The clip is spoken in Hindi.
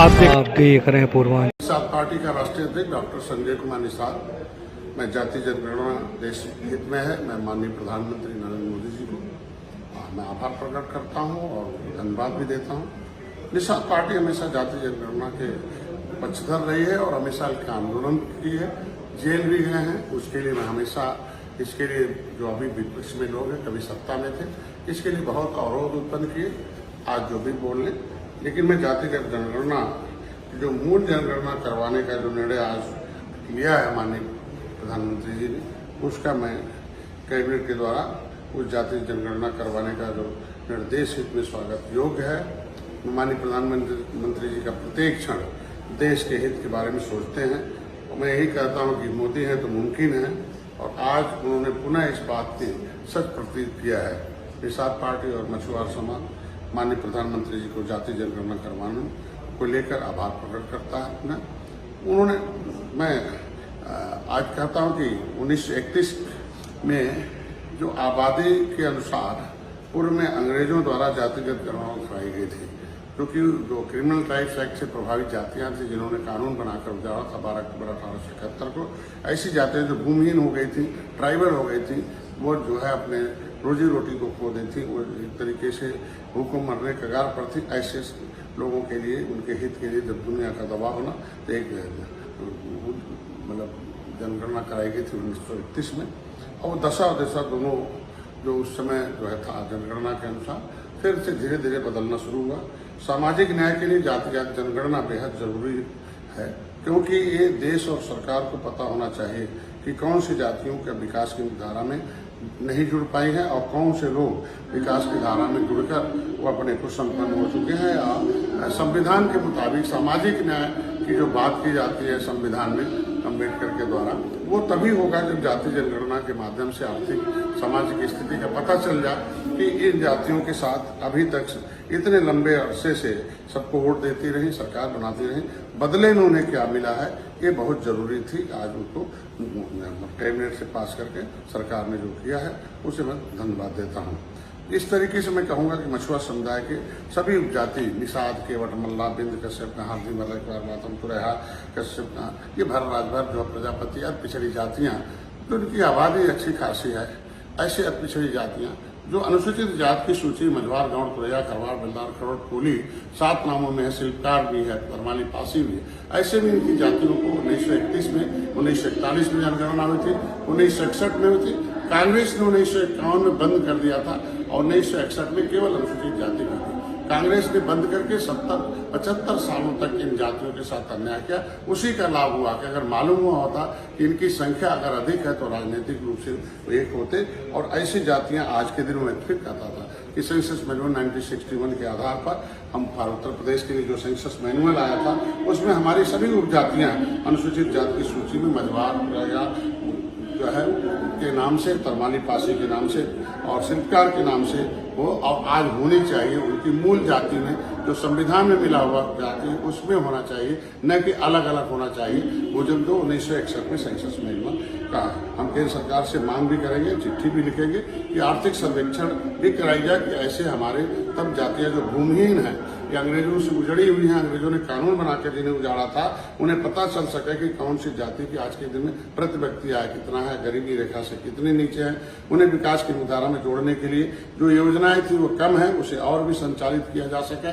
आप देख रहे हैं पूर्वांचल। निषाद पार्टी का राष्ट्रीय अध्यक्ष डॉक्टर संजय कुमार निषाद। मैं जाति जनगणना देश हित में है। मैं माननीय प्रधानमंत्री नरेंद्र मोदी जी को मैं आभार प्रकट करता हूं और धन्यवाद भी देता हूं। निषाद पार्टी हमेशा जाति जनगणना के पक्षधर रही है और हमेशा इसका आंदोलन की है, जेल भी गए हैं। उसके लिए मैं हमेशा इसके लिए जो अभी विपक्ष में लोग हैं, कभी सत्ता में थे, इसके लिए बहुत अवरोध उत्पन्न किए। आज जो भी बोल लें, लेकिन मैं जातिगत जनगणना जो मूल जनगणना करवाने का जो निर्णय आज लिया है माननीय प्रधानमंत्री जी ने, उसका मैं कैबिनेट के द्वारा उस जाति जनगणना करवाने का जो निर्देश हित में स्वागत योग्य है। माननीय प्रधानमंत्री जी का प्रत्येक क्षण देश के हित के बारे में सोचते हैं और मैं यही कहता हूं कि मोदी है तो मुमकिन है, और आज उन्होंने पुनः इस बात की सच प्रतीत किया है। निषाद पार्टी और मछुआरा समाज माननीय प्रधानमंत्री जी को जाति जनगणना करवाने को लेकर आभार प्रकट करता है अपना। उन्होंने मैं आज कहता हूं कि 1931 में जो आबादी के अनुसार पूर्व में अंग्रेजों द्वारा जातिगत गणना कराई गई थी, क्योंकि जो क्रिमिनल ट्राइब्स एक्ट से प्रभावित जातियां थी जिन्होंने कानून बनाकर उजाड़ा था 12 अक्टूबर 1871 को, ऐसी जातियां जो भूमिहीन हो गई थी, ट्राइबल हो गई थी, वो जो है अपने रोजी रोटी को खो दी थी, वो एक तरीके से भूखों मरने कगार पर थी। ऐसे लोगों के लिए, उनके हित के लिए जब दुनिया का दबाव होना, तो एक मतलब जनगणना कराई गई थी 1931 में, और दशा और दिशा दोनों जो उस समय जो है था जनगणना के अनुसार फिर से धीरे धीरे बदलना शुरू हुआ। सामाजिक न्याय के लिए जातिगत जनगणना बेहद जरूरी है, क्योंकि ये देश और सरकार को पता होना चाहिए कि कौन सी जातियों के विकास की धारा में नहीं जुड़ पाई है और कौन से लोग विकास की धारा में जुड़कर वो अपने को संपन्न हो चुके हैं। या संविधान के मुताबिक सामाजिक न्याय की जो बात की जाती है संविधान में अम्बेडकर के द्वारा, वो तभी होगा जब जाति जनगणना के माध्यम से आर्थिक सामाजिक स्थिति का पता चल जाए कि इन जातियों के साथ अभी तक इतने लंबे अरसे से सबको वोट देती रही, सरकार बनाती रही, बदले में उन्हें क्या मिला है, ये बहुत जरूरी थी। आज उनको कैबिनेट से पास करके सरकार ने जो किया है उसे मैं धन्यवाद देता हूँ। इस तरीके से मैं कहूंगा कि मछुआ समुदाय के सभी उपजाति, निषाद, केवट, मल्ला, बिंद, कश्यप, हार्दी, मल्लाम, तुरैया, कश्यप, ये भर राजभर जो प्रजापति और पिछड़ी जातियां, जो उनकी आबादी अच्छी खासी है, ऐसे पिछड़ी जातियां जो अनुसूचित जाति की सूची मझवार, गौड़, तुरैया, खरवार, बिल्दार, खरोट, कोली 7 नामों में है, शिल्पकार भी है, परमाली, पासी भी है। ऐसे भी इनकी जातियों को 1931 में, 1941 में जनगणना हुई थी, 1961 में हुई थी। कांग्रेस ने 1951 में बंद कर दिया था और 1961 में केवल अनुसूचित जाति की थी। कांग्रेस ने बंद करके 75 सालों तक इन जातियों के साथ अन्याय किया। उसी का लाभ हुआ कि अगर मालूम हुआ होता कि इनकी संख्या अगर अधिक है तो राजनीतिक रूप से एक होते, और ऐसी जातियां आज के दिन में फिर कहता था कि सेंसस मैनुअल 1961 के आधार पर हम उत्तर प्रदेश के लिए जो सेंसस मैनुअल आया था उसमें हमारी सभी उपजातियां अनुसूचित जाति की सूची में मझवार जो है के नाम से, तरमाली, पासी के नाम से और शिल्पकार के नाम से वो अब आज होनी चाहिए। उनकी मूल जाति में जो संविधान में मिला हुआ जाति है उसमें होना चाहिए, न कि अलग अलग होना चाहिए। वो जब 1961 में सेंसस मैनुअल का हम केंद्र सरकार से मांग भी करेंगे, चिट्ठी भी लिखेंगे कि आर्थिक सर्वेक्षण भी कराई जाए कि ऐसे हमारे तब जातियां जो भूमिहीन है या अंग्रेजों से उजड़ी हुई हैं, अंग्रेजों ने कानून बनाकर जिन्हें उजाड़ा था, उन्हें पता चल सके कि कौन सी जाति की आज के दिन में प्रति व्यक्ति आय कितना है, गरीबी रेखा से कितने नीचे है। उन्हें विकास की मुद्रा में जोड़ने के लिए जो योजनाएं थी वो कम है, उसे और भी संचालित किया जा सके।